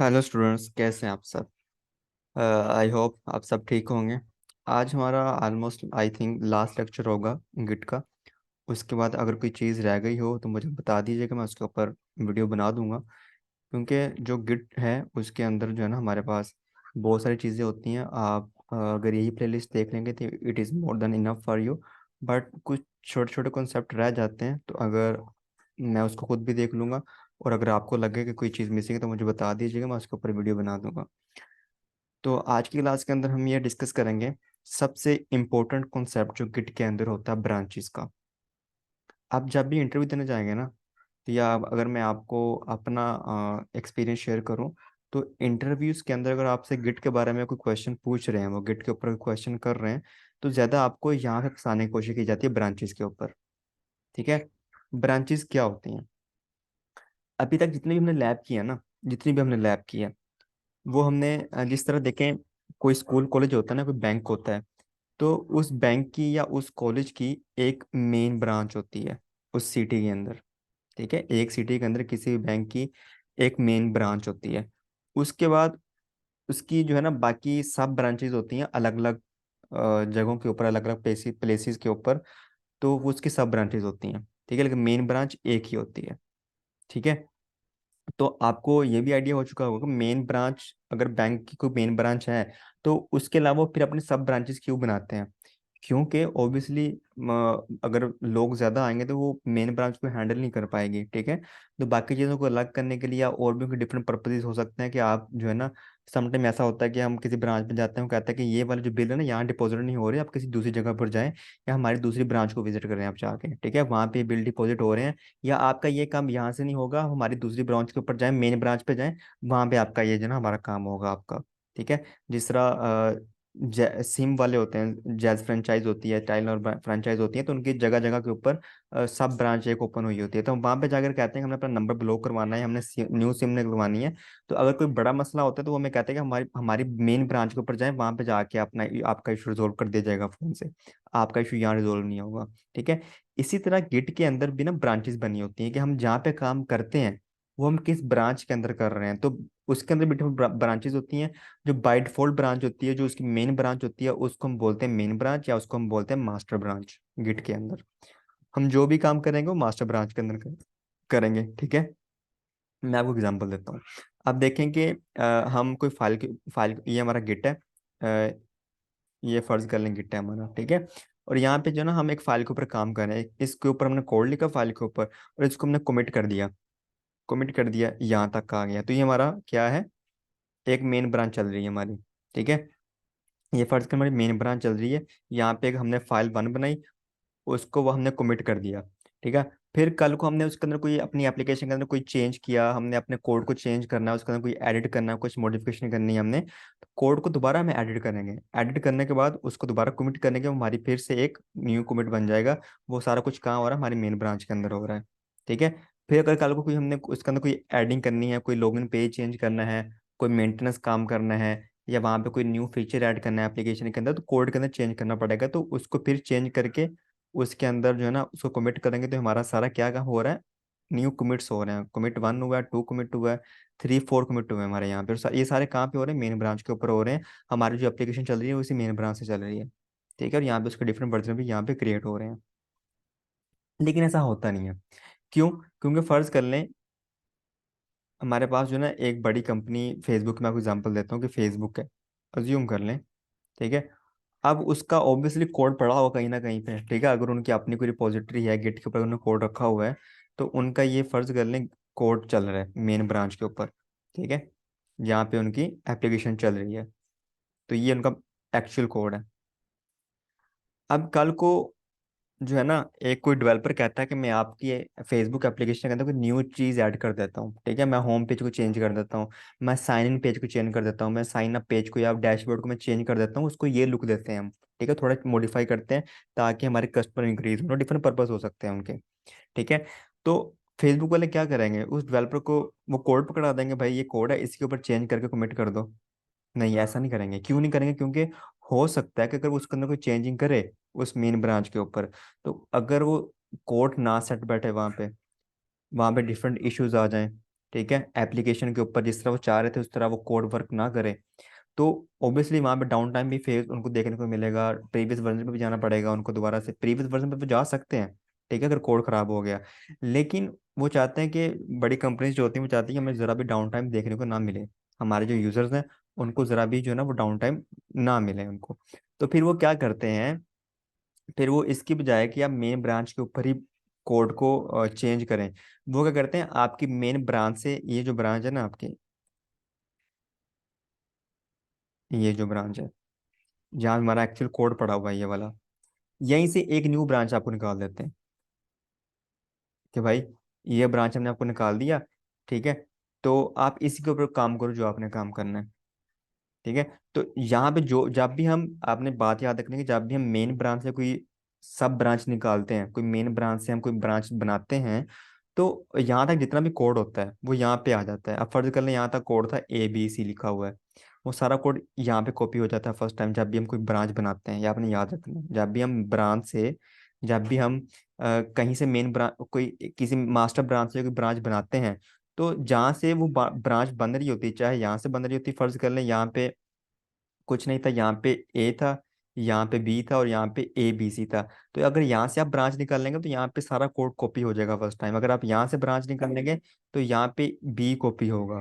Hello students, कैसे हैं आप सब। आई होप आप सब ठीक होंगे। आज हमारा almost I think last lecture होगा गिट का। उसके बाद अगर कोई चीज़ रह गई हो तो मुझे बता दीजिएगा, मैं उसके ऊपर वीडियो बना दूंगा। क्योंकि जो गिट है उसके अंदर जो है ना हमारे पास बहुत सारी चीज़ें होती हैं। आप अगर यही प्लेलिस्ट देख लेंगे तो it is more than enough for you. But कुछ छोटे छोटे कॉन्सेप्ट रह जाते हैं, तो अगर मैं उसको खुद भी देख लूँगा और अगर आपको लगे कि कोई चीज़ मिसिंग है तो मुझे बता दीजिएगा, मैं उसके ऊपर वीडियो बना दूंगा। तो आज की क्लास के अंदर हम ये डिस्कस करेंगे सबसे इम्पोर्टेंट कॉन्सेप्ट जो गिट के अंदर होता है, ब्रांचेस का। आप जब भी इंटरव्यू देने जाएंगे ना, तो या अगर मैं आपको अपना एक्सपीरियंस शेयर करूं, तो इंटरव्यूज के अंदर अगर आपसे गिट के बारे में कोई क्वेश्चन पूछ रहे हैं, वो गिट के ऊपर क्वेश्चन कर रहे हैं, तो ज़्यादा आपको यहाँ पे फंसाने की कोशिश की जाती है ब्रांचेस के ऊपर। ठीक है। ब्रांचेस क्या होती हैं? अभी तक जितने भी हमने लैब किया ना, जितनी भी हमने लैब की है, वो हमने जिस तरह देखें, कोई स्कूल कॉलेज होता है ना, कोई बैंक होता है, तो उस बैंक की या उस कॉलेज की एक मेन ब्रांच होती है उस सिटी के अंदर। ठीक है, एक सिटी के अंदर किसी भी बैंक की एक मेन ब्रांच होती है। उसके बाद उसकी जो है ना बाकी सब ब्रांचेज होती हैं अलग अलग जगहों के ऊपर, अलग अलग प्लेसेस के ऊपर। तो वो उसकी सब ब्रांचेज होती हैं। ठीक है, लेकिन मेन ब्रांच एक ही होती है। ठीक है। तो आपको ये भी आइडिया हो चुका होगा कि मेन ब्रांच, अगर बैंक की कोई मेन ब्रांच है, तो उसके अलावा फिर अपने सब ब्रांचेस क्यों बनाते हैं? क्योंकि ऑब्वियसली अगर लोग ज़्यादा आएंगे तो वो मेन ब्रांच को हैंडल नहीं कर पाएगी। ठीक है। तो बाकी चीज़ों को अलग करने के लिए या और भी उनके डिफरेंट पर्पजेज हो सकते हैं कि आप जो है ना, समटाइम ऐसा होता है कि हम किसी ब्रांच में जाते हैं, वो कहते हैं कि ये वाले जो बिल है ना यहाँ डिपॉजिट नहीं हो रहे, आप किसी दूसरी जगह पर जाएं या हमारी दूसरी ब्रांच को विजिट करें आप जाके। ठीक है, वहाँ पे बिल डिपॉजिट हो रहे हैं, या आपका ये काम यहाँ से नहीं होगा, हमारी दूसरी ब्रांच के ऊपर जाएं, मेन ब्रांच पे जाएं, वहाँ पे आपका ये जो है ना हमारा काम होगा आपका। ठीक है। जिस तरह सिम वाले होते हैं, जैज फ्रेंचाइज होती है, टाइल और फ्रेंचाइज होती है, तो उनकी जगह जगह के ऊपर सब ब्रांच एक ओपन हुई होती है। तो हम वहाँ पे जाकर कहते हैं कि हमने अपना नंबर ब्लॉक करवाना है, हमने न्यू सिम निकलवानी है। तो अगर कोई बड़ा मसला होता है तो वो हमें कहते हैं कि हमारी हमारी मेन ब्रांच के ऊपर जाएं, वहाँ पे जाके अपना आपका इशू रिजोल्व कर दिया जाएगा फ़ोन से। आपका इशू यहाँ रिजोल्व नहीं होगा। ठीक है। इसी तरह गिट के अंदर भी ना ब्रांचेस बनी होती हैं कि हम जहाँ पे काम करते हैं वो हम किस ब्रांच के अंदर कर रहे हैं, तो उसके अंदर भी ब्रांचेस होती हैं। जो बाय डिफॉल्ट ब्रांच होती है, जो उसकी मेन ब्रांच होती है, उसको हम बोलते हैं मेन ब्रांच, या उसको हम बोलते हैं मास्टर ब्रांच। गिट के अंदर हम जो भी काम करेंगे वो मास्टर ब्रांच के अंदर करेंगे। ठीक है। मैं आपको एग्जांपल देता हूँ। अब देखें कि हम कोई फाइल, ये हमारा गिट है। अ, ये फर्ज कर लें गिट है हमारा। ठीक है। और यहाँ पे जो ना हम एक फाइल के ऊपर काम कर रहे हैं, इसके ऊपर हमने कोड लिखा फाइल के ऊपर और इसको हमने कमिट कर दिया। कमिट कर दिया, यहाँ तक आ गया, तो ये हमारा क्या है, एक मेन ब्रांच चल रही है हमारी। ठीक है। ये फर्ज कर हमारी मेन ब्रांच चल रही है। यहाँ पे एक हमने फाइल वन बनाई, उसको वो हमने कमिट कर दिया। ठीक है। फिर कल को हमने उसके अंदर कोई अपनी एप्लीकेशन के अंदर कोई चेंज किया, हमने अपने कोड को चेंज करना है, उसके अंदर कोई एडिट करना है, कुछ मॉडिफिकेशन करनी है हमने, तो कोड को दोबारा हमें एडिट करेंगे। एडिट करने के बाद उसको दोबारा कमिट करने के बाद हमारी फिर से एक न्यू कमिट बन जाएगा। वो सारा कुछ कहाँ हो रहा है, हमारी मेन ब्रांच के अंदर हो रहा है। ठीक है। फिर अगर कल को कोई हमने उसके अंदर कोई एडिंग करनी है, कोई लॉगिन पेज चेंज करना है, कोई मेंटेनेंस काम करना है, या वहाँ पे कोई न्यू फीचर ऐड करना है एप्लीकेशन के अंदर, तो कोड के अंदर चेंज करना पड़ेगा। तो उसको फिर चेंज करके उसके अंदर जो है ना उसको कमिट करेंगे, तो हमारा सारा क्या काम हो रहा है, न्यू कमिट्स हो रहे हैं। कमिट वन हुआ है, टू कमिट हुआ है, थ्री फोर कमिट हुए हैं हमारे यहाँ पे। और ये सारे कहाँ पे हो रहे हैं, मेन ब्रांच के ऊपर हो रहे हैं। हमारी जो एप्लीकेशन चल रही है उसी मेन ब्रांच से चल रही है। ठीक है। और यहाँ पे उसके डिफरेंट वर्जन भी यहाँ पे क्रिएट हो रहे हैं। लेकिन ऐसा होता नहीं है। क्यों? क्योंकि फर्ज कर लें हमारे पास जो है ना एक बड़ी कंपनी फेसबुक, मैं आपको एग्जांपल देता हूँ कि फेसबुक है, अज्यूम कर लें। ठीक है। अब उसका ऑब्वियसली कोड पड़ा होगा कहीं ना कहीं पे। ठीक है। अगर उनकी अपनी कोई रिपोजिटरी है गिट के ऊपर, उन्होंने कोड रखा हुआ है, तो उनका ये फर्ज कर लें कोड चल रहा है मेन ब्रांच के ऊपर। ठीक है। जहाँ पे उनकी एप्लीकेशन चल रही है, तो ये उनका एक्चुअल कोड है। अब कल को जो है ना एक कोई डेवलपर कहता है कि मैं आपकी फेसबुक एप्लीकेशन के अंदर कोई न्यू चीज़ ऐड कर देता हूँ। ठीक है, मैं होम पेज को चेंज कर देता हूँ, मैं साइन इन पेज को चेंज कर देता हूँ, मैं साइन अप पेज को या डैशबोर्ड को मैं चेंज कर देता हूँ, उसको ये लुक देते हैं हम। ठीक है, थोड़ा मॉडिफाई करते हैं ताकि हमारे कस्टमर इंक्रीज हो, डिफरेंट पर्पज हो सकते हैं उनके। ठीक है। तो फेसबुक वाले क्या करेंगे, उस डेवलपर को वो कोड पकड़ा देंगे, भाई ये कोड है, इसके ऊपर चेंज करके कमिट कर दो। नहीं, ऐसा नहीं करेंगे। क्यों नहीं करेंगे? क्योंकि हो सकता है कि अगर वो उसके अंदर कोई चेंजिंग करे उस मेन ब्रांच के ऊपर, तो अगर वो कोर्ट ना सेट बैठे वहाँ पे डिफरेंट इश्यूज आ जाएं, ठीक है, एप्लीकेशन के ऊपर जिस तरह वो चाह रहे थे उस तरह वो कोड वर्क ना करे, तो ऑब्वियसली वहाँ पे डाउन टाइम भी फेस उनको देखने को मिलेगा। प्रीवियस वर्जन पे भी जाना पड़ेगा उनको, दोबारा से प्रीवियस वर्जन पे भी जा सकते हैं, ठीक है, अगर कोड खराब हो गया। लेकिन वो चाहते हैं कि बड़ी कंपनीज जो होती हैं वो चाहती हैं कि हमें ज़रा भी डाउन टाइम देखने को ना मिले, हमारे जो यूजर्स हैं उनको ज़रा भी जो है ना वो डाउन टाइम ना मिले उनको। तो फिर वो क्या करते हैं, फिर वो इसकी बजाय कि आप मेन ब्रांच के ऊपर ही कोड को चेंज करें, वो क्या करते हैं आपकी मेन ब्रांच से, ये जो ब्रांच है ना आपकी, ये जो ब्रांच है जहाँ हमारा एक्चुअल कोड पड़ा हुआ है ये वाला, यहीं से एक न्यू ब्रांच आपको निकाल देते हैं कि भाई ये ब्रांच हमने आपको निकाल दिया, ठीक है, तो आप इसी के ऊपर काम करो जो आपने काम करना है, ठीक है। तो यहाँ पे जो जब भी हम, आपने बात याद रखनी है कि जब भी हम मेन ब्रांच से कोई सब ब्रांच निकालते हैं, कोई मेन ब्रांच से हम कोई ब्रांच बनाते हैं, तो यहाँ तक जितना भी कोड होता है वो यहाँ पे आ जाता है। अब फर्ज कर लें यहाँ तक कोड था ABC लिखा हुआ है, वो सारा कोड यहाँ पे कॉपी हो जाता है फर्स्ट टाइम जब भी हम कोई ब्रांच बनाते हैं। या आपने याद रखना है, जब भी हम ब्रांच से, जब भी हम कहीं से मेन ब्रांच, कोई किसी मास्टर ब्रांच से कोई ब्रांच बनाते हैं, तो जहाँ से वो ब्रांच बन रही होती है, चाहे यहाँ से बन रही होती है, फर्ज कर लें यहाँ पे कुछ नहीं था, यहाँ पे ए था, यहाँ पे बी था और यहाँ पे ABC था, तो अगर यहाँ से आप ब्रांच निकाल लेंगे तो यहाँ पे सारा कोड कॉपी हो जाएगा फर्स्ट टाइम। अगर आप यहाँ से ब्रांच निकाल लेंगे तो यहाँ पे B कॉपी होगा,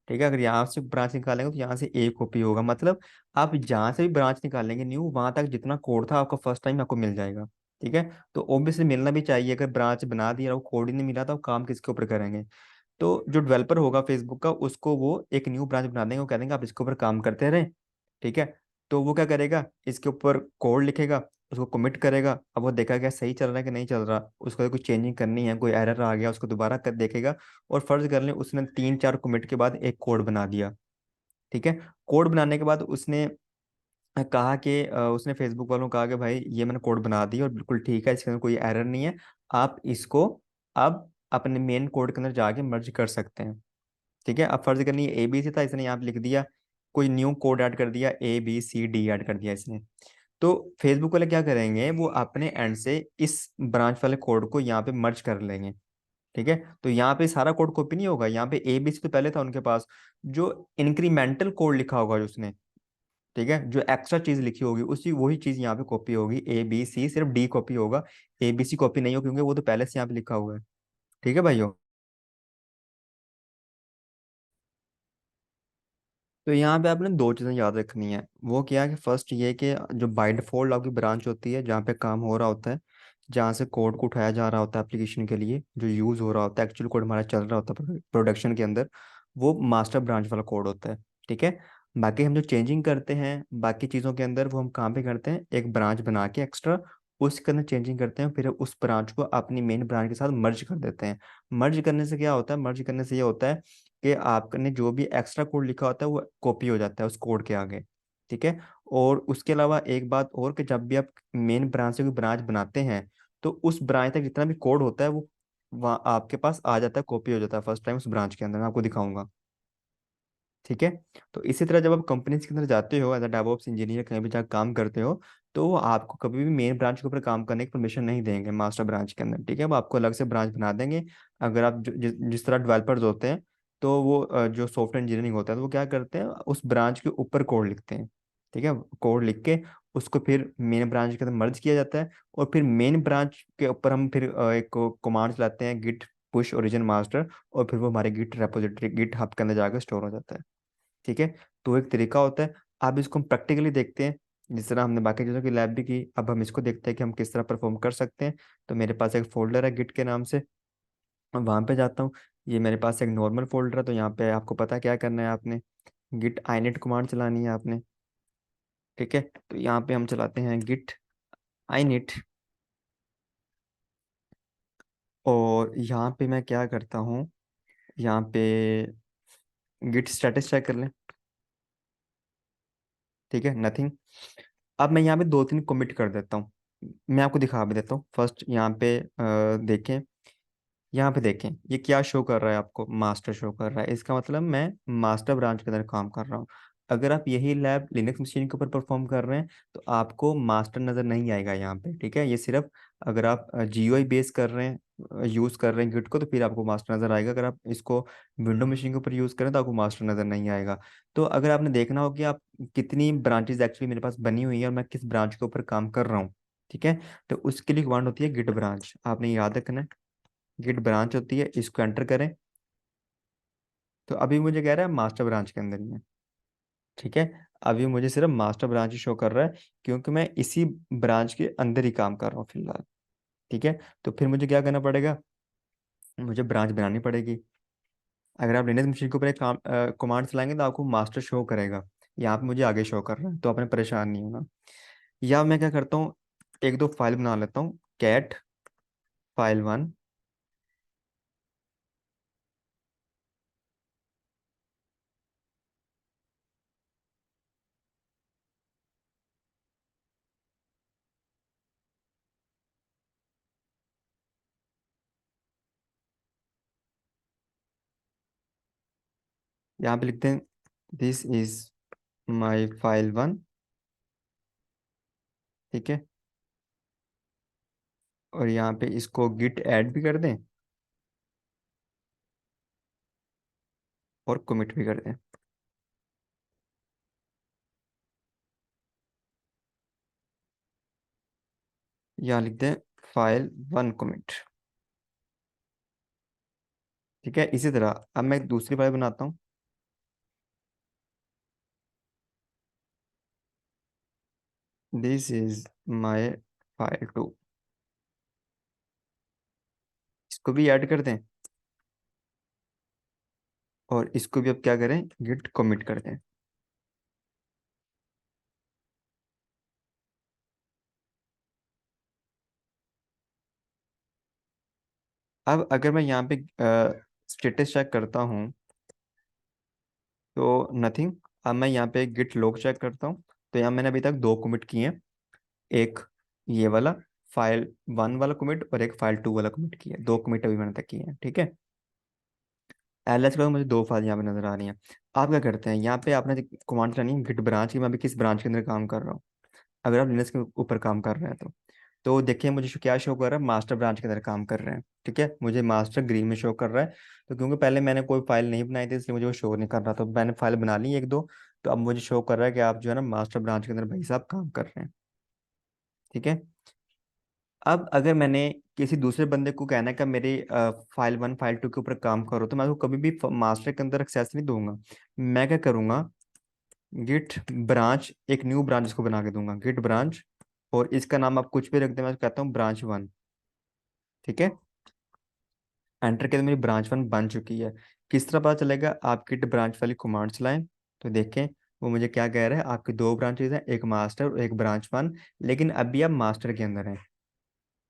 ठीक है। अगर यहाँ से ब्रांच निकालेंगे तो यहाँ से A कॉपी होगा, मतलब आप जहाँ से भी ब्रांच निकालेंगे न्यू, वहां तक जितना कोड था आपका फर्स्ट टाइम आपको मिल जाएगा, ठीक है। तो ऑब्वियसली मिलना भी चाहिए, अगर ब्रांच बना दी और वो कोड ही नहीं मिला तो आप काम किसके ऊपर करेंगे। तो जो डेवलपर होगा फेसबुक का, उसको वो एक न्यू ब्रांच बना देंगे, वो कह देंगे आप इसके ऊपर काम करते रहें, ठीक है। तो वो क्या करेगा, इसके ऊपर कोड लिखेगा, उसको कमिट करेगा, अब वो देखा क्या सही चल रहा है कि नहीं चल रहा, उसको अगर कुछ चेंजिंग करनी है, कोई एरर आ गया उसको दोबारा कर देखेगा। और फर्ज कर लें उसने 3-4 कमिट के बाद एक कोड बना दिया, ठीक है। कोड बनाने के बाद उसने कहा कि उसने फेसबुक वालों को कहा कि भाई ये मैंने कोड बना दिया और बिल्कुल ठीक है, इसके अंदर कोई एरर नहीं है, आप इसको अब अपने मेन कोड के अंदर जाके मर्ज कर सकते हैं, ठीक है। अब फर्ज करनी है ABC था, इसने यहाँ पे लिख दिया, कोई न्यू कोड ऐड कर दिया, ABCD ऐड कर दिया इसने। तो फेसबुक वाले क्या करेंगे, वो अपने एंड से इस ब्रांच वाले कोड को यहाँ पे मर्ज कर लेंगे, ठीक है। तो यहाँ पे सारा कोड कॉपी नहीं होगा, यहाँ पे ABC तो पहले था उनके पास, जो इंक्रीमेंटल कोड लिखा होगा जो उसने, ठीक है, जो एक्स्ट्रा चीज लिखी होगी उसी वही चीज यहाँ पे कॉपी होगी। ABC सिर्फ D कॉपी होगा, ABC कॉपी नहीं हो, क्योंकि वो तो पहले से यहाँ पे लिखा हुआ है, ठीक है भाइयों। तो यहाँ पे आपने दो चीज़ें याद रखनी है, वो क्या है कि फर्स्ट ये कि जो बाय डिफॉल्ट आपकी ब्रांच होती है जहाँ पे काम हो रहा होता है, जहाँ से कोड को उठाया जा रहा होता है एप्लीकेशन के लिए, जो यूज़ हो रहा होता है, एक्चुअल कोड हमारा चल रहा होता है प्रोडक्शन के अंदर, वो मास्टर ब्रांच वाला कोड होता है, ठीक है। बाकी हम जो चेंजिंग करते हैं बाकी चीज़ों के अंदर, वो हम कहाँ पे करते हैं, एक ब्रांच बना के एक्स्ट्रा उसके अंदर चेंजिंग करते हैं, फिर उस ब्रांच को अपनी मेन ब्रांच के साथ मर्ज कर देते हैं। मर्ज करने से क्या होता है, मर्ज करने से ये होता है कि आपने जो भी एक्स्ट्रा कोड लिखा होता है वो कॉपी हो जाता है उस कोड के आगे, ठीक है। और उसके अलावा एक बात और, कि जब भी आप मेन ब्रांच से कोई ब्रांच बनाते हैं तो उस ब्रांच तक जितना भी कोड होता है वो वहाँ आपके पास आ जाता है, कॉपी हो जाता है फर्स्ट टाइम उस ब्रांच के अंदर, मैं आपको दिखाऊंगा, ठीक है। तो इसी तरह जब आप कंपनीज के अंदर जाते हो एज अ डेवऑप्स इंजीनियर, कहीं भी जाकर काम करते हो, तो वो आपको कभी भी मेन ब्रांच के ऊपर काम करने की परमिशन नहीं देंगे मास्टर ब्रांच के अंदर, ठीक है। वो आपको अलग से ब्रांच बना देंगे। अगर आप जिस तरह डेवलपर्स होते हैं, तो वो जो सॉफ्टवेयर इंजीनियरिंग होता है तो वो क्या करते हैं, उस ब्रांच के ऊपर कोड लिखते हैं, ठीक है। कोड लिख के उसको फिर मेन ब्रांच के अंदर मर्ज किया जाता है, और फिर मेन ब्रांच के ऊपर हम फिर एक कमांड चलाते हैं, गिट पुश ओरिजिन मास्टर, और फिर वो हमारे गिट रेपोजिटरी गिट हब के अंदर जाकर स्टोर हो जाता है, ठीक है। तो एक तरीका होता है। अब इसको हम प्रैक्टिकली देखते हैं, जिस तरह हमने बाकी चीज़ों की लैब भी की, अब हम इसको देखते हैं कि हम किस तरह परफॉर्म कर सकते हैं। तो मेरे पास एक फोल्डर है गिट के नाम से, मैं वहाँ पे जाता हूँ। ये मेरे पास एक नॉर्मल फोल्डर है, तो यहाँ पे आपको पता है क्या करना है, आपने गिट आइनिट कमांड चलानी है आपने, ठीक है। तो यहाँ पे हम चलाते हैं गिट आइनिट, और यहाँ पे मैं क्या करता हूँ, यहाँ पे गिट स्टेटस चेक कर लें, ठीक है, नथिंग। अब मैं यहाँ पे 2-3 कमिट कर देता हूँ, मैं आपको दिखा भी देता हूँ। फर्स्ट यहाँ पे देखें, यहाँ पे देखें ये क्या शो कर रहा है आपको, मास्टर शो कर रहा है, इसका मतलब मैं मास्टर ब्रांच के अंदर काम कर रहा हूँ। अगर आप यही लैब लिनक्स मशीन के ऊपर परफॉर्म कर रहे हैं तो आपको मास्टर नज़र नहीं आएगा यहाँ पे, ठीक है। ये सिर्फ अगर आप GUI बेस कर रहे हैं, यूज़ कर रहे हैं गिट को, तो फिर आपको मास्टर नज़र आएगा। अगर आप इसको विंडो मशीन के ऊपर यूज़ करें तो आपको मास्टर नज़र नहीं आएगा। तो अगर आपने देखना हो कि आप कितनी ब्रांचेज एक्चुअली मेरे पास बनी हुई है और मैं किस ब्रांच के ऊपर काम कर रहा हूँ, ठीक है, तो उसके लिए कमांड होती है गिट ब्रांच। आपने याद रखना है, गिट ब्रांच होती है, इसको एंटर करें। तो अभी मुझे कह रहा है मास्टर ब्रांच के अंदर ही है, ठीक है। अभी मुझे सिर्फ मास्टर ब्रांच ही शो कर रहा है क्योंकि मैं इसी ब्रांच के अंदर ही काम कर रहा हूँ फिलहाल, ठीक है। तो फिर मुझे क्या करना पड़ेगा, मुझे ब्रांच बनानी पड़ेगी। अगर आप लिनक्स मशीन के ऊपर एक काम कमांड चलाएंगे तो आपको मास्टर शो करेगा। यहाँ पे मुझे आगे शो कर रहा है, तो आपने परेशान नहीं होना। या मैं क्या करता हूँ, एक दो फाइल बना लेता हूँ, कैट file1। यहाँ पे लिखते हैं दिस इज माई file1, ठीक है। और यहाँ पे इसको गिट ऐड भी कर दें और कमिट भी कर दें। यहाँ लिखते हैं file1 commit, ठीक है। इसी तरह अब मैं एक दूसरी फाइल बनाता हूँ। दिस इज माई file2, इसको भी ऐड कर दें और इसको भी अब क्या करें, गिट कमिट कर दें। अब अगर मैं यहाँ पे स्टेटस चेक करता हूँ तो नथिंग। अब मैं यहाँ पे गिट लॉग चेक करता हूँ, तो यहाँ मैंने अभी तक दो कमिट किए हैं। एक ये वाला file1 वाला कमिट और एक file2 वाला कमिट किया है। दो कमिट अभी मैंने तक किए हैं, ठीक है। एलएस के बाद मुझे दो फाइल यहाँ पे नजर आ रही हैं। आप क्या करते हैं, यहाँ पे आपने कमांड चलानी है गिट ब्रांच की, मैं अभी किस ब्रांच के अंदर काम कर रहा हूँ। अगर आप लिनक्स के ऊपर काम कर रहे हैं तो देखिए मुझे क्या शो कर रहा है, मास्टर ब्रांच के अंदर काम कर रहे हैं, ठीक है। मुझे मास्टर ग्रीन में शो कर रहा है। तो क्योंकि पहले मैंने कोई फाइल नहीं बनाई थी इसलिए मुझे वो शो नहीं कर रहा, तो मैंने फाइल बना ली एक दो। तो अब मुझे शो कर रहा है कि आप जो है ना मास्टर ब्रांच के अंदर भाई साहब काम कर रहे हैं, ठीक है। अब अगर मैंने किसी दूसरे बंदे को कहना है कि मेरे file1 file2 के ऊपर काम करो, तो मैं उसको कभी भी मास्टर के अंदर एक्सेस नहीं दूंगा। मैं क्या करूंगा, गिट ब्रांच, एक न्यू ब्रांच इसको बना के दूंगा, गिट ब्रांच। और इसका नाम आप कुछ भी रख दें, मैं कहता हूँ branch1, ठीक है। एंटर के तो मेरी branch1 बन चुकी है। किस तरह पता चलेगा, आप गिट ब्रांच वाली कमांड चलाएं तो देखें वो मुझे क्या कह रहा है, आपकी दो ब्रांचेज हैं, एक मास्टर और एक branch1। लेकिन अभी आप मास्टर के अंदर हैं,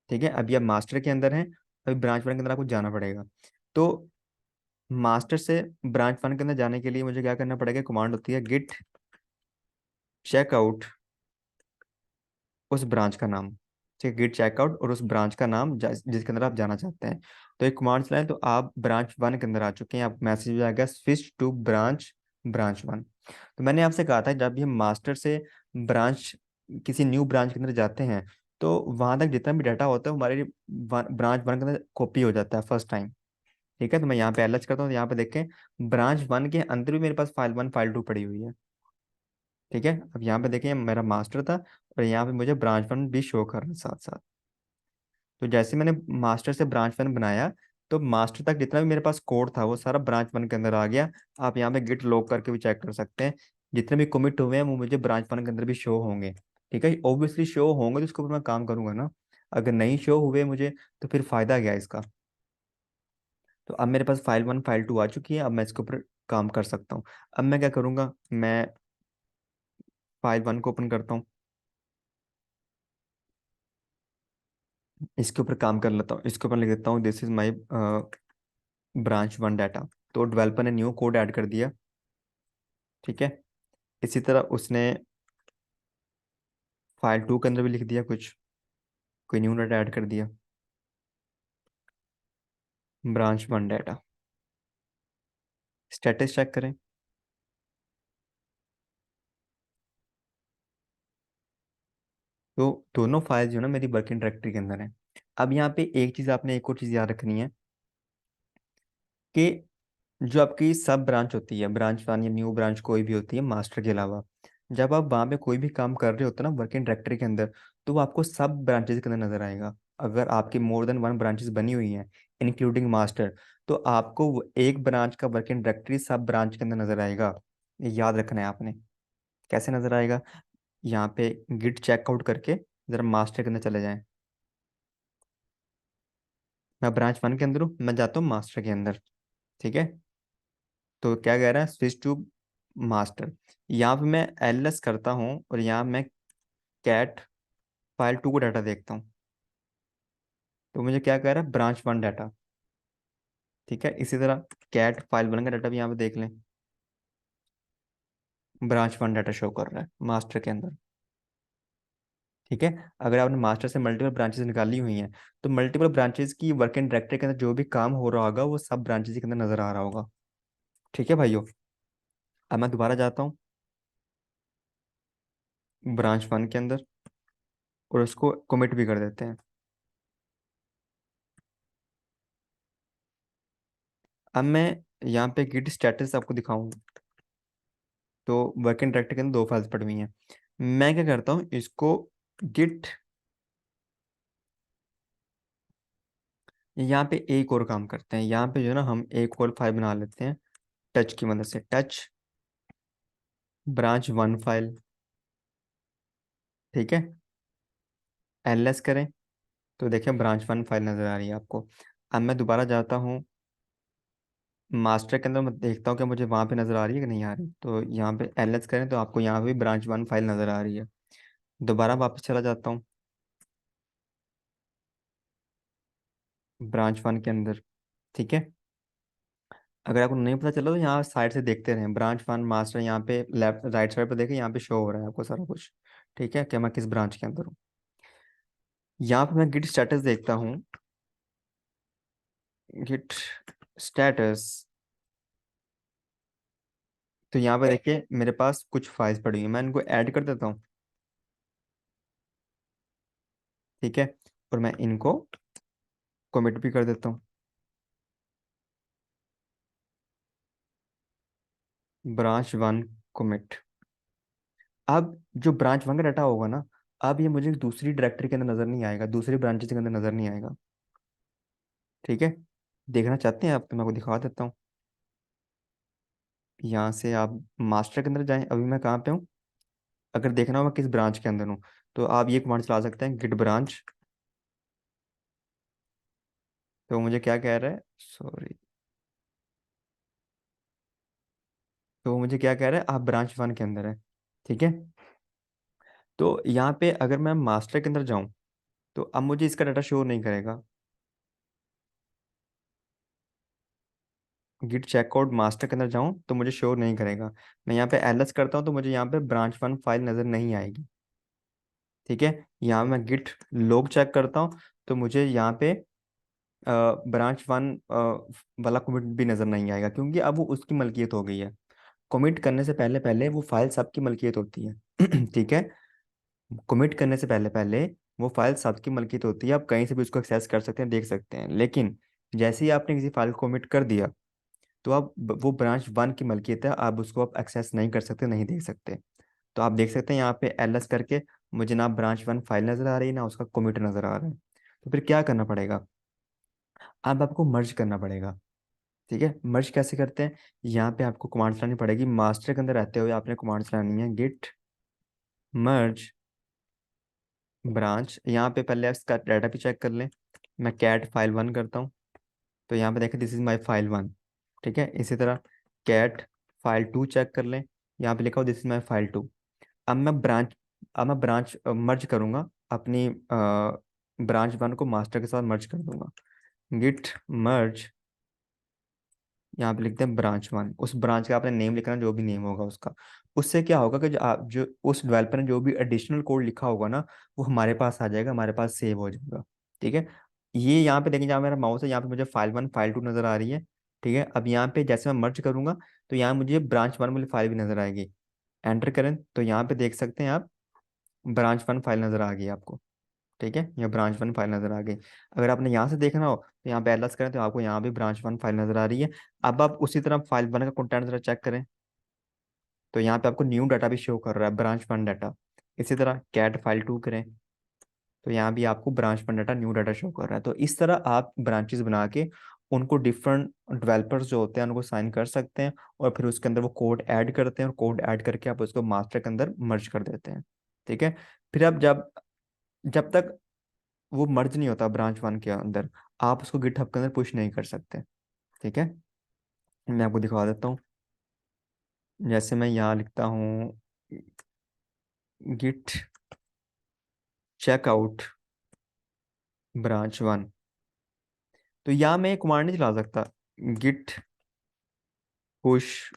ठीक है। अभी आप मास्टर के अंदर हैं, अभी branch1 के अंदर आपको जाना पड़ेगा। तो मास्टर से branch1 के अंदर जाने के लिए मुझे क्या करना पड़ेगा, कमांड होती है गिट चेकआउट उस ब्रांच का नाम, ठीक है। गिट चेकआउट और उस ब्रांच का नाम जिसके अंदर आप जाना चाहते हैं। तो एक कमांड चलाएं तो आप branch1 के अंदर आ चुके हैं। आप मैसेज आएगा स्विच टू branch1। तो मैंने आपसे कहा था जब भी हम मास्टर से ब्रांच, किसी न्यू ब्रांच के अंदर जाते हैं तो वहां तक जितना भी डाटा होता है वो हमारे branch1 के अंदर कॉपी हो जाता है फर्स्ट टाइम, ठीक है। तो मैं यहाँ पे एलएच करता हूँ, तो यहाँ पे देखें branch1 के अंदर भी मेरे पास file1 file2 पड़ी हुई है, ठीक है। अब यहाँ पे देखें मेरा मास्टर था और यहाँ पे मुझे branch1 भी शो कर रहा है साथ साथ। तो जैसे मैंने मास्टर से branch1 बनाया तो मास्टर तक जितना भी मेरे पास कोड था वो सारा branch1 के अंदर आ गया। आप यहाँ पे गिट लॉग करके भी चेक कर सकते हैं, जितने भी कमिट हुए हैं वो मुझे branch1 के अंदर भी शो होंगे, ठीक है। ऑब्वियसली शो होंगे तो उसके ऊपर मैं काम करूंगा ना। अगर नहीं शो हुए मुझे तो फिर फायदा क्या है इसका। तो अब मेरे पास file1 file2 आ चुकी है, अब मैं इसके ऊपर काम कर सकता हूँ। अब मैं क्या करूंगा, मैं file1 को ओपन करता हूँ, इसके ऊपर काम कर लेता हूँ। इसके ऊपर लिख देता हूँ this is my branch1 data. तो डेवलपर ने न्यू कोड ऐड कर दिया, ठीक है। इसी तरह उसने file2 के अंदर भी लिख दिया कुछ, कोई न्यू डाटा ऐड कर दिया, branch1 डाटा। स्टेटस चेक करें, तो दोनों फाइल जो है ना मेरी वर्किंग डायरेक्टरी के अंदर है। अब यहाँ पे एक चीज़ आपने एक और चीज़ याद रखनी है कि जो आपकी सब ब्रांच होती है, ब्रांच वन या न्यू ब्रांच कोई भी होती है मास्टर के अलावा, जब आप वहाँ पे कोई भी काम कर रहे होते हो ना वर्किंग डायरेक्टरी के अंदर, तो वो आपको सब ब्रांचेस के अंदर नजर आएगा। अगर आपकी मोर देन वन ब्रांचेस बनी हुई हैं इंक्लूडिंग मास्टर, तो आपको वो एक ब्रांच का वर्किंग डायरेक्टरी सब ब्रांच के अंदर नजर आएगा। ये याद रखना है आपने। कैसे नजर आएगा? यहाँ पे गिट चेकआउट करके जरा मास्टर के अंदर चले जाएं। मैं ब्रांच वन के अंदर हूँ, मैं जाता हूँ मास्टर के अंदर। ठीक है, तो क्या कह रहा है, स्विच टू मास्टर। यहाँ पे मैं एलएस करता हूँ और यहाँ मैं कैट फाइल टू का डाटा देखता हूँ। तो मुझे क्या कह रहा है, ब्रांच वन डाटा। ठीक है, इसी तरह कैट फाइल वन का डाटा भी यहाँ पे देख लें, ब्रांच वन डाटा शो कर रहा है मास्टर के अंदर। ठीक है, अगर आपने मास्टर से मल्टीपल ब्रांचेस निकाली हुई हैं, तो मल्टीपल ब्रांचेस की वर्किंग डायरेक्टरी के अंदर जो भी काम हो रहा होगा वो सब ब्रांचेस के अंदर नजर आ रहा होगा। ठीक है भाइयों, अब मैं दोबारा जाता हूँ ब्रांच वन के अंदर और उसको कमिट भी कर देते हैं। अब मैं यहाँ पे गिट स्टेटस आपको दिखाऊं, तो वर्किंग डायरेक्टरी के अंदर दो फाइल्स पड़ी हुई हैं। मैं क्या करता हूँ, इसको गिट, यहाँ पे एक और काम करते हैं, यहाँ पे जो है ना हम एक और फाइल बना लेते हैं टच की मदद से। Touch branch one file. ठीक है, एलएस करें तो देखें ब्रांच वन फाइल नजर आ रही है आपको। अब मैं दोबारा जाता हूँ मास्टर के अंदर, मैं देखता हूँ कि मुझे वहाँ पे नजर आ रही है कि नहीं आ रही। तो यहाँ पे एलएस करें तो आपको यहाँ पे भी ब्रांच वन फाइल नजर आ रही है। दोबारा वापस चला जाता हूँ ब्रांच वन के अंदर। ठीक है, अगर आपको नहीं पता चला तो यहाँ साइड से देखते रहें, ब्रांच वन मास्टर यहाँ पे लेफ्ट राइट साइड पे देखें, यहाँ पे शो हो रहा है आपको सारा कुछ। ठीक है, कि मैं किस ब्रांच के अंदर हूँ। यहाँ पे मैं गिट स्टेटस देखता हूँ, गिट स्टेटस। तो यहाँ पे देखिए मेरे पास कुछ फाइल्स पड़ी हुई हैं, मैं इनको ऐड कर देता हूँ। ठीक है, और मैं इनको कमिट भी कर देता हूँ, ब्रांच वन कमिट। अब जो ब्रांच वन का डाटा होगा ना, अब ये मुझे दूसरी डायरेक्टरी के अंदर नजर नहीं आएगा, दूसरी ब्रांचेस के अंदर नजर नहीं आएगा। ठीक है, देखना चाहते हैं आप तो मैं आपको दिखा देता हूँ। यहाँ से आप मास्टर के अंदर जाएं, अभी मैं कहाँ पे हूँ, अगर देखना हो मैं किस ब्रांच के अंदर हूँ, तो आप ये कमांड चला सकते हैं गिट ब्रांच। तो मुझे क्या कह रहा है, सॉरी, तो मुझे क्या कह रहा है, आप ब्रांच वन के अंदर है। ठीक है, तो यहाँ पे अगर मैं मास्टर के अंदर जाऊँ तो अब मुझे इसका डाटा शो नहीं करेगा। गिट चेकआउट मास्टर के अंदर जाऊँ तो मुझे शो नहीं करेगा। मैं यहाँ पे एलएस करता हूँ तो मुझे यहाँ पे ब्रांच वन फाइल नज़र नहीं आएगी। ठीक है, यहाँ मैं गिट लॉग चेक करता हूँ तो मुझे यहाँ पे ब्रांच वन वाला कमिट भी नज़र नहीं आएगा, क्योंकि अब वो उसकी मलकियत हो गई है। कमिट करने से पहले पहले वो फाइल सबकी मलकियत होती है। ठीक है, कमिट करने से पहले पहले वो फाइल सबकी मलकियत होती है, आप कहीं से भी उसको एक्सेस कर सकते हैं, देख सकते हैं। लेकिन जैसे ही आपने किसी फाइल को कमिट कर दिया, तो आप वो ब्रांच वन की मलकियत है, आप उसको आप एक्सेस नहीं कर सकते, नहीं देख सकते। तो आप देख सकते हैं यहाँ पे एलएस करके मुझे ना ब्रांच वन फाइल नज़र आ रही है ना उसका कमिट नज़र आ रहा है। तो फिर क्या करना पड़ेगा, अब आपको मर्ज करना पड़ेगा। ठीक है, मर्ज कैसे करते हैं, यहाँ पे आपको कमांड चलानी पड़ेगी, मास्टर के अंदर रहते हुए आपने कमांड चलानी है गिट मर्ज ब्रांच। यहाँ पे पहले आप इसका डाटा भी चेक कर लें। मैं कैट फाइल वन करता हूँ, तो यहाँ पे देखें this is my file one. ठीक है, इसी तरह कैट फाइल टू चेक कर लें, यहाँ पे लिखा हो this is my file two. अब मैं ब्रांच अब मैं ब्रांच मर्ज करूंगा, अपनी ब्रांच वन को मास्टर के साथ मर्ज कर दूंगा। गिट मर्ज, यहाँ पे लिखते हैं ब्रांच वन, उस ब्रांच का आपने नेम लिखना, जो भी नेम होगा उसका। उससे क्या होगा कि जो उस डेवलपर ने जो भी एडिशनल कोड लिखा होगा ना, वो हमारे पास आ जाएगा, हमारे पास सेव हो जाएगा। ठीक है, ये यहाँ पे देखिए जहाँ मेरा माउस है, यहाँ पे मुझे फाइल वन फाइल टू नजर आ रही है। ठीक है, अब यहाँ पे जैसे मैं मर्ज करूंगा तो यहाँ मुझे ब्रांच वन वाली फाइल भी नजर आएगी। एंटर करें तो यहाँ पे देख सकते हैं आप ब्रांच वन फाइल नज़र आ गई आपको। ठीक है, ये ब्रांच वन फाइल नज़र आ गई। अगर आपने यहाँ से देखना हो तो यहाँ पे एलएस करें तो आपको यहाँ भी ब्रांच वन फाइल नज़र आ रही है। अब आप उसी तरह फाइल वन का कंटेंट ज़रा चेक करें, तो यहाँ पे आपको न्यू डाटा भी शो कर रहा है, ब्रांच वन डाटा। इसी तरह कैट फाइल टू करें तो यहाँ भी आपको branch one data, new data show कर रहा है। तो इस तरह आप ब्रांचेस बना के उनको डिफरेंट डेवलपर्स जो होते हैं उनको साइन कर सकते हैं, और फिर उसके अंदर वो कोड ऐड करते हैं, और कोड ऐड करके आप उसको मास्टर के अंदर मर्ज कर देते हैं। ठीक है। फिर आप जब जब तक वो मर्ज नहीं होता ब्रांच वन के अंदर, आप उसको गिटहब के अंदर पुश नहीं कर सकते। ठीक है, मैं आपको दिखा देता हूँ। जैसे मैं यहाँ लिखता हूँ गिट चेकआउट ब्रांच वन, तो यहाँ मैं एक कमांड नहीं चला सकता, गिट पुश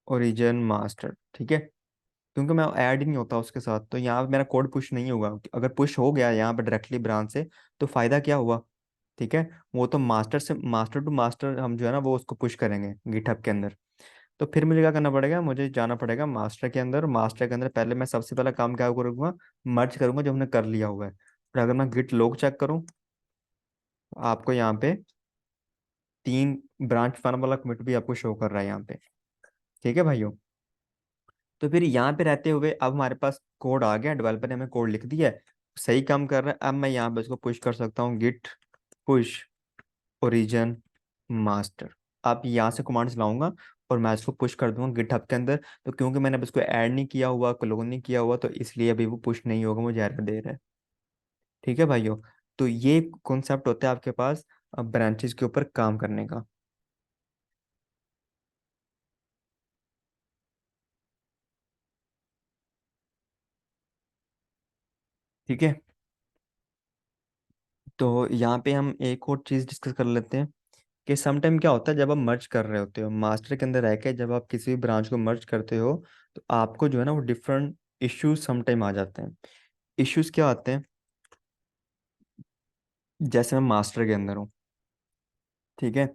ओरिजिन मास्टर। ठीक है, क्योंकि मैं ऐड ही नहीं होता उसके साथ, तो यहाँ पे मेरा कोड पुश नहीं होगा। अगर पुश हो गया यहाँ पे डायरेक्टली ब्रांच से, तो फायदा क्या हुआ। ठीक है, वो तो मास्टर से मास्टर टू मास्टर हम जो है ना वो उसको पुश करेंगे गिटहब के अंदर। तो फिर मुझे क्या करना पड़ेगा, मुझे जाना पड़ेगा मास्टर के अंदर। मास्टर के अंदर पहले मैं सबसे पहला काम क्या करूँगा, मर्ज करूंगा जो हमने कर लिया हुआ है। और अगर मैं गिट लॉग चेक करूँ, तो आपको यहाँ पे तीन ब्रांच वन वाला कमिट भी आपको शो कर रहा है यहाँ पे। ठीक है भाइयों, तो फिर यहाँ पे रहते हुए अब हमारे पास कोड आ गया, डेवलपर ने हमें कोड लिख दिया है, सही काम कर रहा है। अब मैं यहाँ पे इसको पुश कर सकता हूँ, गिट पुश ओरिजिन मास्टर। अब यहाँ से कमांड चलाऊंगा और मैं इसको पुश कर दूंगा गिटहब के अंदर। तो क्योंकि मैंने अब इसको ऐड नहीं किया हुआ, क्लोन नहीं किया हुआ, तो इसलिए अभी वो पुश नहीं होगा, मुझे एरर दे रहा है। ठीक है भाइयों, तो ये कॉन्सेप्ट होता है आपके पास ब्रांचेस के ऊपर काम करने का। ठीक है, तो यहाँ पे हम एक और चीज़ डिस्कस कर लेते हैं कि समटाइम क्या होता है जब आप मर्ज कर रहे होते हो मास्टर के अंदर रह के, जब आप किसी भी ब्रांच को मर्ज करते हो, तो आपको जो है ना वो डिफरेंट इश्यूज समटाइम आ जाते हैं। इश्यूज क्या आते हैं, जैसे मैं मास्टर के अंदर हूँ। ठीक है,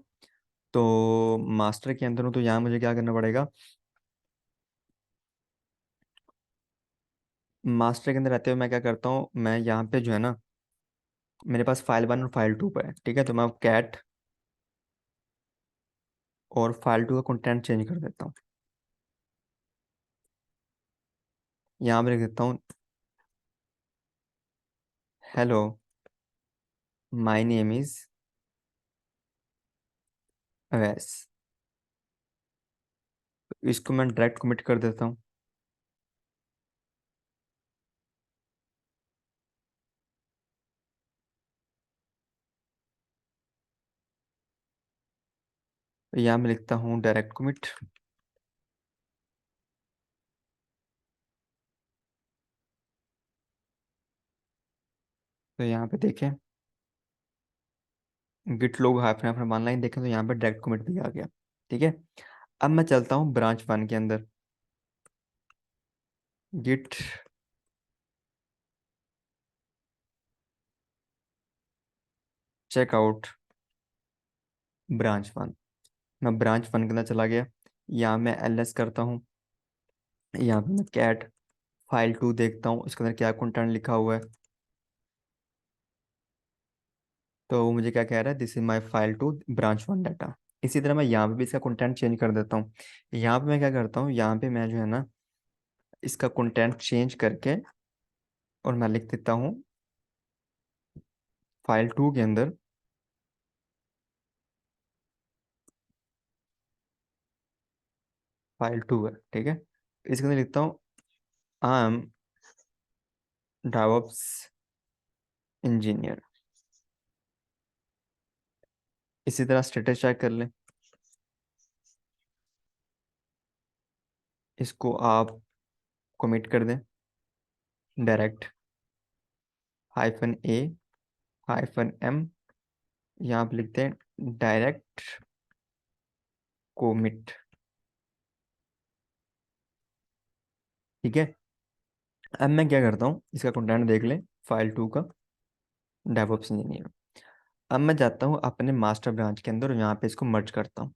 तो मास्टर के अंदर हूँ तो यहाँ मुझे क्या करना पड़ेगा, मास्टर के अंदर रहते हुए मैं क्या करता हूँ, मैं यहाँ पे जो है ना मेरे पास फाइल वन और फाइल टू पर है। ठीक है, तो मैं कैट और फाइल टू का कंटेंट चेंज कर देता हूँ। यहाँ पे लिख देता हूँ, hello my name is Awais. इसको मैं डायरेक्ट कमिट कर देता हूँ। तो यहाँ मैं लिखता हूँ डायरेक्ट कमिट। तो यहाँ पे देखें गिट लोग हाइफन हाइफन वन लाइन देखें, तो यहाँ पे डायरेक्ट कमिट भी आ गया। ठीक है, अब मैं चलता हूँ ब्रांच वन के अंदर, गिट चेकआउट ब्रांच वन। मैं ब्रांच वन के अंदर चला गया, यहाँ मैं एलएस करता हूँ, यहाँ पे मैं कैट फाइल टू देखता हूँ इसके अंदर क्या कंटेंट लिखा हुआ है। तो वो मुझे क्या कह रहा है, this is my file two branch one data. इसी तरह मैं यहाँ पे भी इसका कंटेंट चेंज कर देता हूँ। यहाँ पे मैं क्या करता हूँ, यहाँ पे मैं जो है ना इसका कंटेंट चेंज करके, और मैं लिख देता हूँ फाइल टू के अंदर, फाइल टू है। ठीक है, इसके अंदर लिखता हूँ आई एम डेवऑप्स इंजीनियर। इसी तरह स्टेटस चेक कर लें, इसको आप कमिट कर दें, डायरेक्ट हाइफन ए हाइफन एम, यहाँ पे लिखते हैं डायरेक्ट कोमिट। ठीक है, अब मैं क्या करता हूँ, इसका कंटेंट देख लें, फाइल टू का डेवऑप्स इंजीनियर। अब मैं जाता हूँ अपने मास्टर ब्रांच के अंदर और यहाँ पे इसको मर्ज करता हूँ।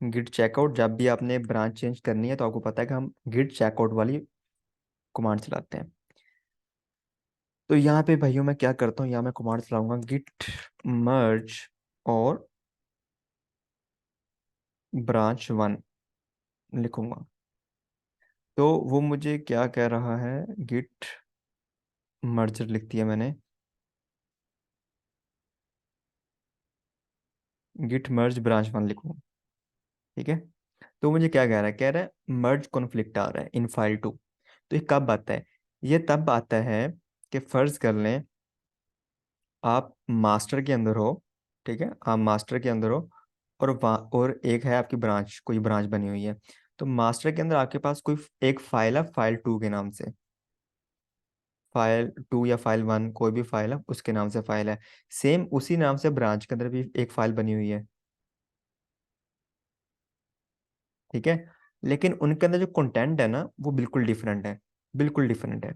गिट चेकआउट, जब भी आपने ब्रांच चेंज करनी है तो आपको पता है कि हम गिट चेकआउट वाली कमांड चलाते हैं। तो यहाँ पे भाइयों मैं क्या करता हूँ, यहाँ मैं कमांड चलाऊंगा गिट मर्ज और ब्रांच वन लिखूंगा। तो वो मुझे क्या कह रहा है, गिट मर्जर लिख दिया मैंने, गिट मर्ज ब्रांच वन लिखूंगा। ठीक है। तो मुझे क्या कह रहा है, कह रहा है मर्ज कॉन्फ्लिक्ट आ रहा है इन फाइल टू। तो ये कब आता है, ये तब आता है कि फर्ज कर लें आप मास्टर के अंदर हो। ठीक है, आप मास्टर के अंदर हो और वहाँ और एक है आपकी ब्रांच, कोई ब्रांच बनी हुई है। तो मास्टर के अंदर आपके पास कोई एक फाइल है, फाइल टू के नाम से, फाइल टू या फाइल वन कोई भी फाइल है उसके नाम से फाइल है। सेम उसी नाम से ब्रांच के अंदर भी एक फाइल बनी हुई है। ठीक है। लेकिन उनके अंदर जो कंटेंट है ना वो बिल्कुल डिफरेंट है, बिल्कुल डिफरेंट है।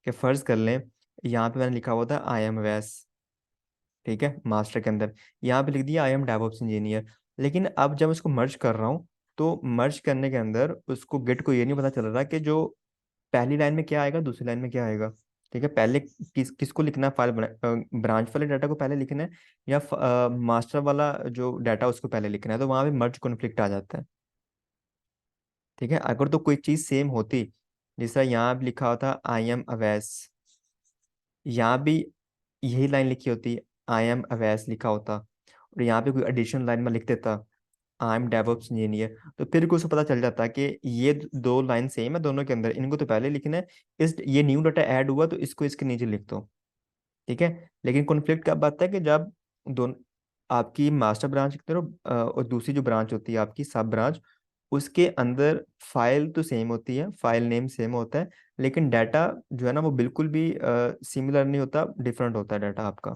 कि फर्ज कर लें यहाँ पे मैंने लिखा हुआ था आई एम वैस, ठीक है, मास्टर के अंदर, यहाँ पे लिख दिया आई एम डेवऑप्स इंजीनियर। लेकिन अब जब उसको मर्ज कर रहा हूँ तो मर्ज करने के अंदर उसको गेट को ये नहीं पता चल रहा कि जो पहली लाइन में क्या आएगा दूसरी लाइन में क्या आएगा। ठीक है, पहले किसको लिखना है, फाइल ब्रांच वाले डाटा को पहले लिखना है या मास्टर वाला जो डाटा उसको पहले लिखना है। तो वहां पे मर्ज कॉन्फ्लिक्ट आ जाता है। ठीक है, अगर तो कोई चीज सेम होती, जैसा यहाँ भी लिखा होता आई एम अवैस, यहाँ भी यही लाइन लिखी होती, आई एम अवैस लिखा होता, और यहाँ पे कोई एडिशनल लाइन में लिख देता आई एम डेवऑप्स इंजीनियर, तो फिर को उसको पता चल जाता कि ये दो लाइन सेम है दोनों के अंदर, इनको तो पहले लिखना है, इस ये न्यू डाटा ऐड हुआ तो इसको इसके नीचे लिख दो। ठीक है। लेकिन कॉन्फ्लिक्ट कब आता है कि जब दोनों, आपकी मास्टर ब्रांच की तरफ और दूसरी जो ब्रांच होती है आपकी सब ब्रांच, उसके अंदर फाइल तो सेम होती है, फाइल नेम सेम होता है, लेकिन डाटा जो है ना वो बिल्कुल भी सिमिलर नहीं होता, डिफरेंट होता है डाटा आपका।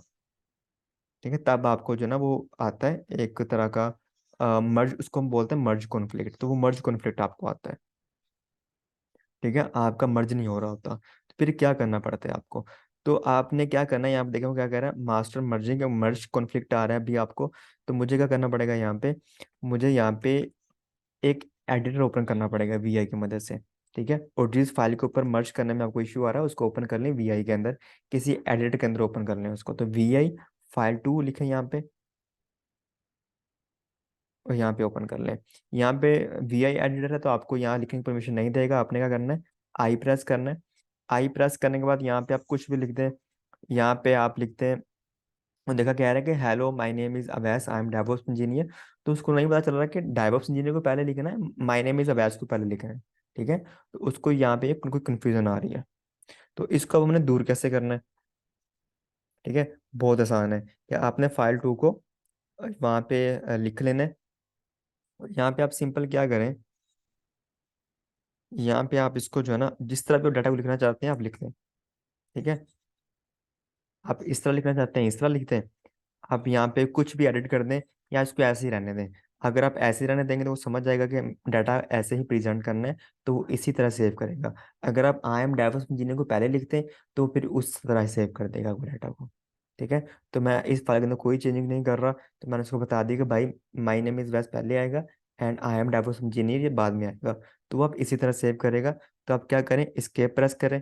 ठीक है, तब आपको जो है ना वो आता है एक तरह का मर्ज, उसको हम बोलते हैं मर्ज कॉन्फ्लिक्ट। तो वो मर्ज कॉन्फ्लिक्ट आपको आता है। ठीक है, आपका मर्ज नहीं हो रहा होता, तो फिर क्या करना पड़ता है आपको। तो आपने क्या करना है, यहाँ पे देखो क्या कह रहा है, मास्टर मर्जिंग का मर्ज कॉन्फ्लिक्ट आ रहा है अभी आपको। तो मुझे क्या करना पड़ेगा यहाँ पे, मुझे यहाँ पे एक एडिटर ओपन करना पड़ेगा वीआई की मदद से। ठीक है, और जिस फाइल के ऊपर मर्ज करने में आपको इश्यू आ रहा है उसको ओपन कर लें वीआई के अंदर, किसी एडिटर के अंदर ओपन कर लें उसको। तो वीआई फाइल टू लिखें यहाँ पे, और यहाँ पे ओपन कर लें। यहाँ पे वी आई एडिटर है तो आपको यहाँ लिखने की परमिशन नहीं देगा, आपने क्या करना है, आई प्रेस करना है। आई प्रेस करने के बाद यहाँ पे आप कुछ भी लिख दें, यहाँ पे आप लिखते हैं, और देखा कह रहा है कि hello my name is Awais I am DevOps engineer. तो उसको नहीं पता चल रहा कि डेवऑप्स इंजीनियर को पहले लिखना है, माय नेम इज अवैस को पहले लिखना है। ठीक है, तो उसको यहाँ पे कोई कंफ्यूजन आ रही है। तो इसको अब हमने दूर कैसे करना है। ठीक है, बहुत आसान है कि आपने फाइल टू को वहाँ पे लिख लेना है। और यहाँ पे आप सिंपल क्या करें, यहाँ पे आप इसको जो है ना जिस तरह पे डाटा को लिखना चाहते हैं आप लिख लें। ठीक है, आप इस तरह लिखना चाहते हैं इस तरह लिखते हैं, आप यहाँ पे कुछ भी एडिट कर दें या इसको ऐसे ही रहने दें। अगर आप ऐसे ही रहने देंगे तो वो समझ जाएगा कि डाटा ऐसे ही प्रेजेंट करना है, तो वो इसी तरह सेव करेगा। अगर आप आई एम डेवलप इंजीनियर को पहले लिखते हैं तो फिर उस तरह सेव कर देगा वो डाटा को। ठीक है, तो मैं इस फाइल के अंदर कोई चेंजिंग नहीं कर रहा, तो मैंने उसको बता दी कि भाई माई नेम इज वैस पहले आएगा and I am develop engineer ये बाद में आएगा। तो वो आप इसी तरह सेव करेगा। तो आप क्या करें, स्केप प्रेस करें,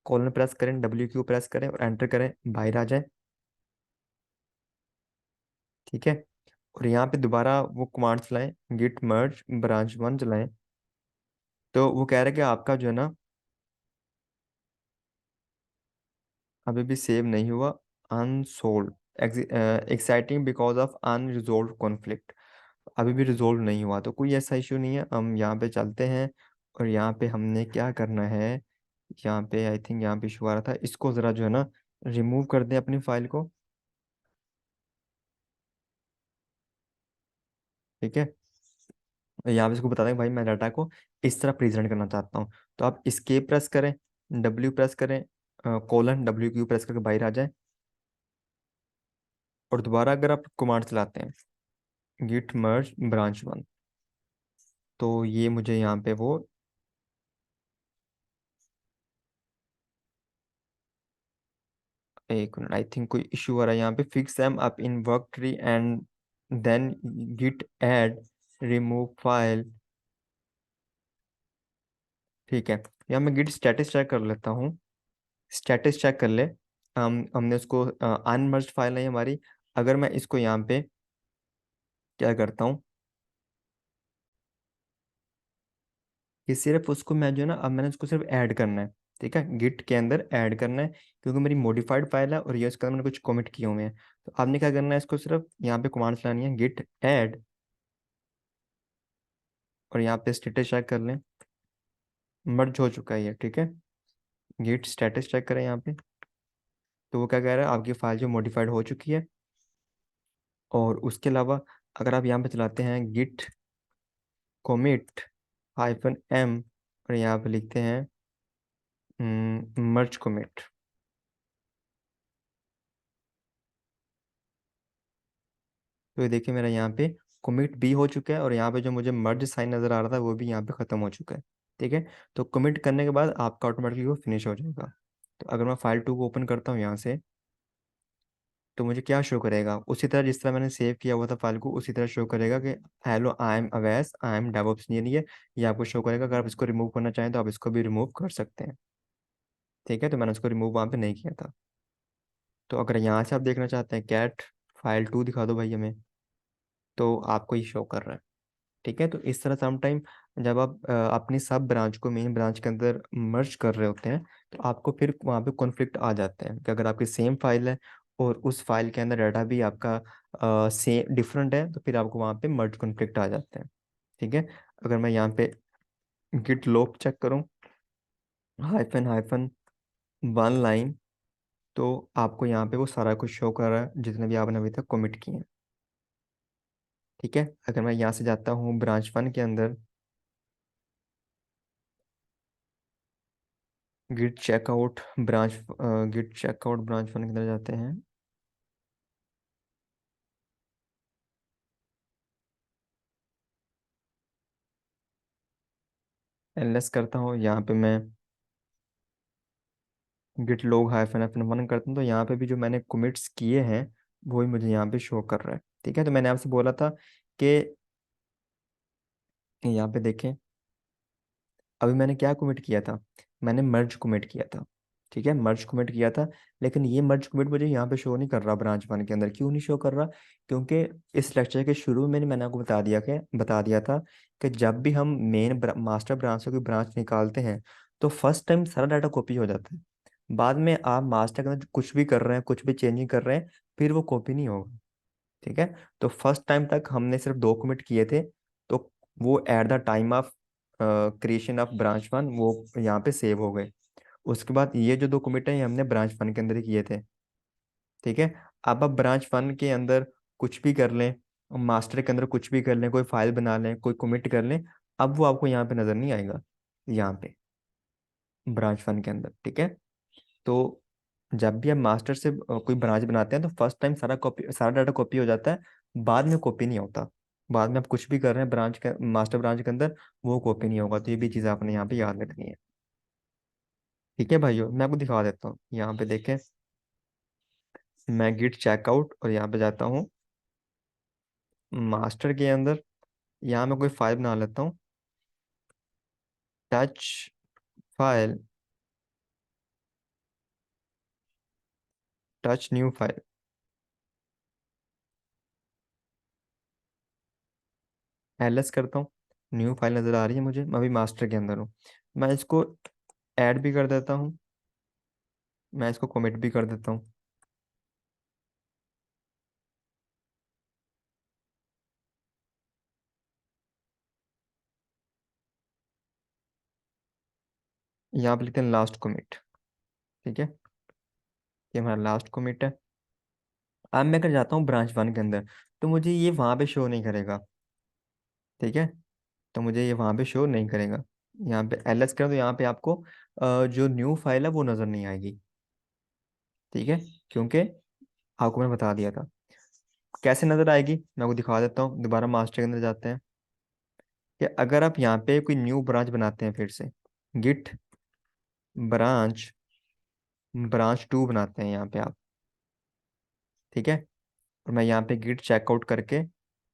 कॉलन प्रेस करें, डब्ल्यू क्यू प्रेस करें और एंटर करें, बाहर आ जाए। ठीक है, और यहाँ पे दोबारा वो कमांड चलाएं, गिट मर्ज ब्रांच वन चलाएं। तो वो कह रहा है कि आपका जो है ना अभी भी सेव नहीं हुआ, unsold, exciting because of unresolved conflict, अभी भी रिजोल्व नहीं हुआ। तो कोई ऐसा इशू नहीं है, हम यहाँ पे चलते हैं और यहाँ पे हमने क्या करना है, यहाँ पे आई थिंक यहाँ पे इशू आ रहा था, इसको ज़रा जो है ना रिमूव कर दें अपनी फाइल को। ठीक है, यहाँ पे इसको बता दें भाई मैं डाटा को इस तरह प्रेजेंट करना चाहता हूँ। तो आप escape प्रेस करें, डब्ल्यू प्रेस करें, कोलन डब्ल्यू क्यू प्रेस करके बाहर आ जाए, और दोबारा अगर आप कमांड चलाते हैं गिट मर्ज ब्रांच वन, तो ये मुझे यहाँ पे वो, एक मिनट आई थिंक कोई इशू आ रहा है यहाँ पे, fix em up in work tree and then git add remove file. ठीक है, या मैं गिट स्टेटस चेक कर लेता हूँ। स्टेटस चेक कर ले। हमने उसको अनमर्ज्ड फाइल नहीं हमारी। अगर मैं इसको यहाँ पे क्या करता हूँ कि सिर्फ उसको मैं जो है ना, अब मैंने उसको सिर्फ ऐड करना है। ठीक है, गिट के अंदर ऐड करना है, क्योंकि मेरी मॉडिफाइड फाइल है और ये उसके अंदर मैंने कुछ कमिट किए हुए हैं। तो आपने क्या करना है, इसको सिर्फ यहाँ पे कमांड चलानी है, गिट ऐड, और यहाँ पे स्टेटस चेक कर लें, मर्ज हो चुका है ये। ठीक है, गिट स्टेटस चेक करें यहाँ पे, तो वो क्या कह रहा है, आपकी फाइल जो मॉडिफाइड हो चुकी है। और उसके अलावा अगर आप यहाँ पे चलाते हैं गिट commit -m, और यहाँ पे लिखते हैं मर्ज commit, तो ये देखिए मेरा यहाँ पे commit भी हो चुका है, और यहाँ पे जो मुझे मर्ज साइन नज़र आ रहा था वो भी यहाँ पे ख़त्म हो चुका है। ठीक है, तो commit करने के बाद आपका ऑटोमेटिकली वो फिनिश हो जाएगा। तो अगर मैं फाइल 2 को ओपन करता हूँ यहाँ से, तो मुझे क्या शो करेगा, उसी तरह जिस तरह मैंने सेव किया हुआ था फाइल को, उसी तरह शो करेगा कि hello I am Awais, I am DevOps engineer. ये आपको शो करेगा। अगर आप इसको रिमूव करना चाहें तो आप इसको भी रिमूव कर सकते हैं। ठीक है, तो मैंने उसको रिमूव वहाँ पे नहीं किया था। तो अगर यहाँ से आप देखना चाहते हैं कैट फाइल 2 दिखा दो भाई हमें, तो आपको ये शो कर रहा है। ठीक है, तो इस तरह समटाइम जब आप अपनी सब ब्रांच को मेन ब्रांच के अंदर मर्ज कर रहे होते हैं, तो आपको फिर वहाँ पे कॉन्फ्लिक्ट आ जाते हैं कि अगर आपकी सेम फाइल है और उस फाइल के अंदर डाटा भी आपका सेम डिफरेंट है, तो फिर आपको वहाँ पे मर्ज कॉन्फ्लिक्ट आ जाते हैं। ठीक है, अगर मैं यहाँ पे गिट लॉग चेक करूँ, हाइफन हाइफन 1 लाइन, तो आपको यहाँ पे वो सारा कुछ शो कर रहा है जितने भी आपने अभी तक कमिट किए हैं। ठीक है, अगर मैं यहाँ से जाता हूँ ब्रांच 1 के अंदर, git checkout branch, git checkout branch 1 के अंदर जाते हैं। एलएस करता हूँ, यहाँ पे मैं गिट लॉग हाइफन हाइफन 1 करता हूँ, तो यहाँ पे भी जो मैंने कमिट्स किए हैं वही मुझे यहाँ पे शो कर रहा है। ठीक है, तो मैंने आपसे बोला था कि यहाँ पे देखें, अभी मैंने क्या कमिट किया था, मैंने मर्ज कमिट किया था। ठीक है, मर्ज कमिट किया था, लेकिन ये मर्ज कमिट मुझे यहाँ पे शो नहीं कर रहा ब्रांच 1 के अंदर। क्यों नहीं शो कर रहा, क्योंकि इस लेक्चर के शुरू में मैंने आपको बता दिया था कि जब भी हम मेन मास्टर ब्रांच से कोई ब्रांच निकालते हैं, तो फर्स्ट टाइम सारा डाटा कॉपी हो जाता है। बाद में आप मास्टर के अंदर कुछ भी कर रहे हैं, कुछ भी चेंजिंग कर रहे हैं, फिर वो कॉपी नहीं होगा। ठीक है, तो फर्स्ट टाइम तक हमने सिर्फ 2 कमिट किए थे, तो वो at the time of creation of branch 1 वो यहाँ पे सेव हो गए। उसके बाद ये जो 2 कमिट है ये हमने ब्रांच 1 के अंदर ही किए थे। ठीक है, अब आप ब्रांच 1 के अंदर कुछ भी कर लें, मास्टर के अंदर कुछ भी कर लें, कोई फाइल बना लें, कोई कमिट कर लें, अब वो आपको यहाँ पे नजर नहीं आएगा, यहाँ पे ब्रांच 1 के अंदर। ठीक है, तो जब भी आप मास्टर से कोई ब्रांच बनाते हैं, तो फर्स्ट टाइम सारा डाटा कॉपी हो जाता है, बाद में कॉपी नहीं होता। बाद में आप कुछ भी कर रहे हैं ब्रांच के मास्टर ब्रांच के अंदर, वो कॉपी नहीं होगा। तो ये भी चीज़ आपने यहाँ पे याद रखनी है। ठीक है भाइयों, मैं आपको दिखा देता हूँ, यहाँ पे देखें, मैं गिट चेकआउट और यहाँ पे जाता हूँ मास्टर के अंदर, यहाँ मैं कोई फाइल बना लेता हूँ, touch file, touch new file, LS करता हूँ। न्यू फाइल नज़र आ रही है मुझे, मैं अभी मास्टर के अंदर हूँ। मैं इसको ऐड भी कर देता हूँ, मैं इसको कमिट भी कर देता हूँ। यहाँ पे लिखते हैं लास्ट कमिट। ठीक है, ये हमारा लास्ट कमिट है। अब मैं कर जाता हूँ ब्रांच 1 के अंदर, तो मुझे ये वहाँ पे शो नहीं करेगा। ठीक है, तो मुझे ये वहाँ पे शो नहीं करेगा। यहाँ पे एलएस करें तो यहाँ पे आपको जो न्यू फाइल है वो नज़र नहीं आएगी। ठीक है, क्योंकि आपको मैंने बता दिया था। कैसे नज़र आएगी, मैं आपको दिखा देता हूँ। दोबारा मास्टर के अंदर जाते हैं, कि अगर आप यहाँ पे कोई न्यू ब्रांच बनाते हैं, फिर से गिट ब्रांच ब्रांच 2 बनाते हैं यहाँ पे आप। ठीक है, और मैं यहाँ पे गिट चेकआउट करके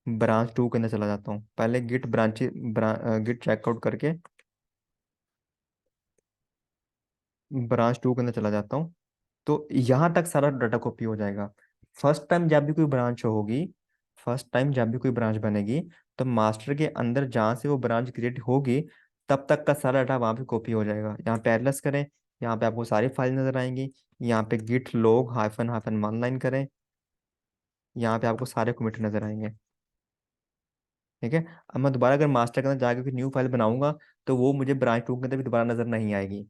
ब्रांच टू के अंदर चला जाता हूँ, पहले गिट चेकआउट करके ब्रांच टू के अंदर चला जाता हूँ। तो यहाँ तक सारा डाटा कॉपी हो जाएगा। फर्स्ट टाइम जब भी कोई ब्रांच होगी, फर्स्ट टाइम जब भी कोई ब्रांच बनेगी, तो मास्टर के अंदर जहाँ से वो ब्रांच क्रिएट होगी, तब तक का सारा डाटा वहाँ पे कॉपी हो जाएगा। यहाँ पे एटलस करें, यहाँ पे आपको सारी फाइल नजर आएंगी। यहाँ पे git log hyphen hyphen one line करें, यहाँ पे आपको सारे कमिट नजर आएंगे। ठीक है। अब मैं दोबारा अगर मास्टर के अंदर जाकर कोई न्यू फाइल बनाऊंगा, तो वो मुझे ब्रांच टू के अंदर भी दोबारा नजर नहीं आएगी।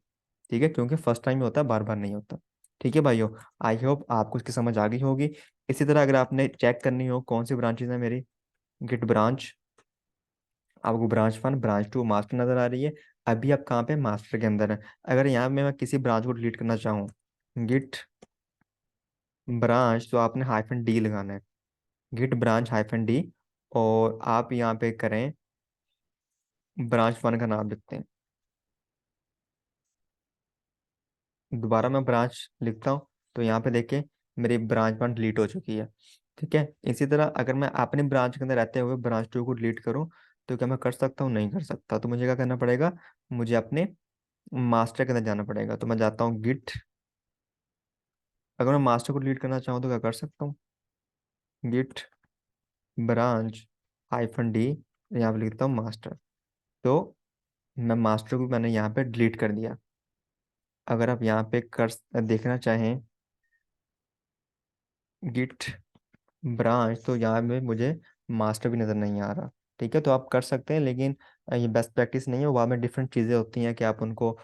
ठीक है, क्योंकि फर्स्ट टाइम ही होता है, बार बार नहीं होता। ठीक है भाइयों, आई होप आपको इसकी समझ आ गई होगी। इसी तरह अगर आपने चेक करनी हो कौन सी ब्रांचेज है मेरी, गिट ब्रांच, आपको branch one branch two master नजर आ रही है। अभी आप कहाँ पे, मास्टर के अंदर है। अगर यहाँ में मैं किसी ब्रांच को डिलीट करना चाहूँ, गिट ब्रांच, तो आपने हाइफन डी लगाना है, गिट ब्रांच हाइफन डी। और आप यहाँ पे करें, ब्रांच वन का नाम लिखते हैं। दोबारा मैं ब्रांच लिखता हूँ, तो यहाँ पे देखिए मेरी ब्रांच वन डिलीट हो चुकी है। ठीक है। इसी तरह अगर मैं अपने ब्रांच के अंदर रहते हुए ब्रांच टू को डिलीट करूँ, तो क्या मैं कर सकता हूँ? नहीं कर सकता। तो मुझे क्या करना पड़ेगा, मुझे अपने मास्टर के अंदर जाना पड़ेगा। तो मैं जाता हूँ गिट, अगर मैं मास्टर को डिलीट करना चाहूँ तो क्या कर सकता हूँ, गिट ब्रांच हाइफन डी, यहाँ पे लिखता हूँ मास्टर। तो मैं मास्टर को मैंने यहाँ पे डिलीट कर दिया। अगर आप यहाँ पे कर देखना चाहें गिट ब्रांच, तो यहाँ में मुझे मास्टर भी नज़र नहीं आ रहा। ठीक है, तो आप कर सकते हैं, लेकिन ये बेस्ट प्रैक्टिस नहीं है। वहाँ में डिफरेंट चीज़ें होती हैं कि आप उनको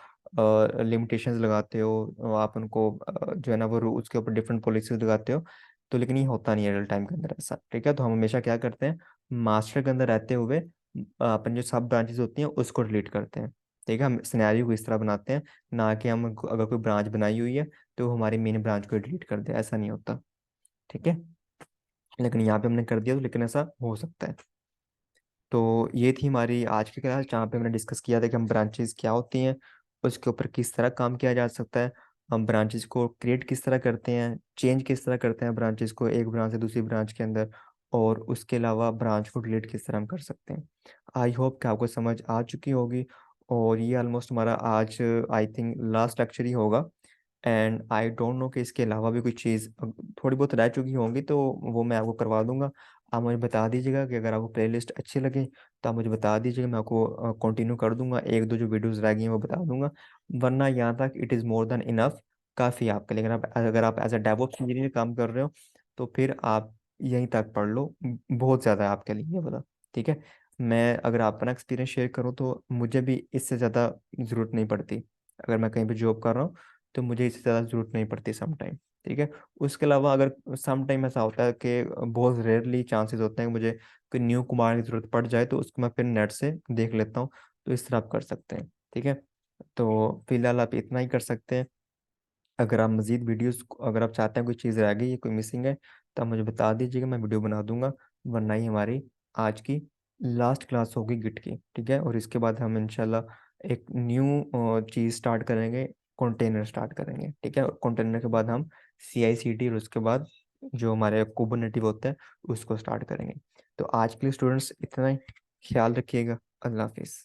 लिमिटेशंस लगाते हो, आप उनको जो है ना वो उसके ऊपर डिफरेंट पॉलिसीज लगाते हो। तो लेकिन ये होता नहीं है रियल टाइम के अंदर ऐसा। ठीक है, तो हम हमेशा क्या करते हैं, मास्टर के अंदर रहते हुए अपन जो सब ब्रांचेस होती हैं उसको डिलीट करते हैं। ठीक है, हम सिनेरियो को इस तरह बनाते हैं, ना कि हम अगर कोई ब्रांच बनाई हुई है तो हमारी मेन ब्रांच को डिलीट कर दे, ऐसा नहीं होता। ठीक है, लेकिन यहाँ पे हमने कर दिया, तो लेकिन ऐसा हो सकता है। तो ये थी हमारी आज की क्लास, जहाँ पे हमने डिस्कस किया था कि हम ब्रांचेस क्या होती हैं, उसके ऊपर किस तरह काम किया जा सकता है, हम ब्रांचेस को क्रिएट किस तरह करते हैं, चेंज किस तरह करते हैं ब्रांचेस को एक ब्रांच से दूसरी ब्रांच के अंदर, और उसके अलावा ब्रांच को डिलीट किस तरह हम कर सकते हैं। आई होप कि आपको समझ आ चुकी होगी। और ये ऑलमोस्ट हमारा आज आई थिंक लास्ट लेक्चर ही होगा। एंड आई डोंट नो कि इसके अलावा भी कोई चीज़ थोड़ी बहुत रह चुकी होंगी, तो वो मैं आपको करवा दूंगा। आप मुझे बता दीजिएगा कि अगर आपको प्लेलिस्ट अच्छी लगे, तो आप मुझे बता दीजिएगा, मैं आपको कंटिन्यू कर दूंगा, एक दो जो वीडियोस रह गई हैं वो बता दूंगा। वरना यहाँ तक it is more than enough, काफ़ी है आपके लिए। अगर आप एज अ डेवऑप्स इंजीनियर काम कर रहे हो, तो फिर आप यहीं तक पढ़ लो, बहुत ज़्यादा है आपके लिए ये वाला। ठीक है, मैं अगर अपना एक्सपीरियंस शेयर करूँ, तो मुझे भी इससे ज़्यादा ज़रूरत नहीं पड़ती। अगर मैं कहीं पे जॉब कर रहा हूँ, तो मुझे इससे ज़्यादा ज़रूरत नहीं पड़ती सम टाइम। ठीक है, उसके अलावा अगर सम टाइम ऐसा होता है कि बहुत रेयरली चांसेस होते हैं कि मुझे कोई न्यू कमांड की ज़रूरत पड़ जाए, तो उसको मैं फिर नेट से देख लेता हूँ। तो इस तरह आप कर सकते हैं। ठीक है, तो फिलहाल आप इतना ही कर सकते हैं। अगर आप मज़ीद वीडियोस, अगर आप चाहते हैं कोई चीज़ रह गई है, कोई मिसिंग है, तो आप मुझे बता दीजिएगा, मैं वीडियो बना दूंगा। वरना ही हमारी आज की लास्ट क्लास होगी गिट की। ठीक है, और इसके बाद हम इंशाल्लाह एक न्यू चीज़ स्टार्ट करेंगे, कंटेनर स्टार्ट करेंगे। ठीक है, और कंटेनर के बाद हम CI/CD, और उसके बाद जो हमारे कुबरनेटिव होता है उसको स्टार्ट करेंगे। तो आज के लिए स्टूडेंट्स इतना ही, ख्याल रखिएगा। अल्लाह हाफिज़।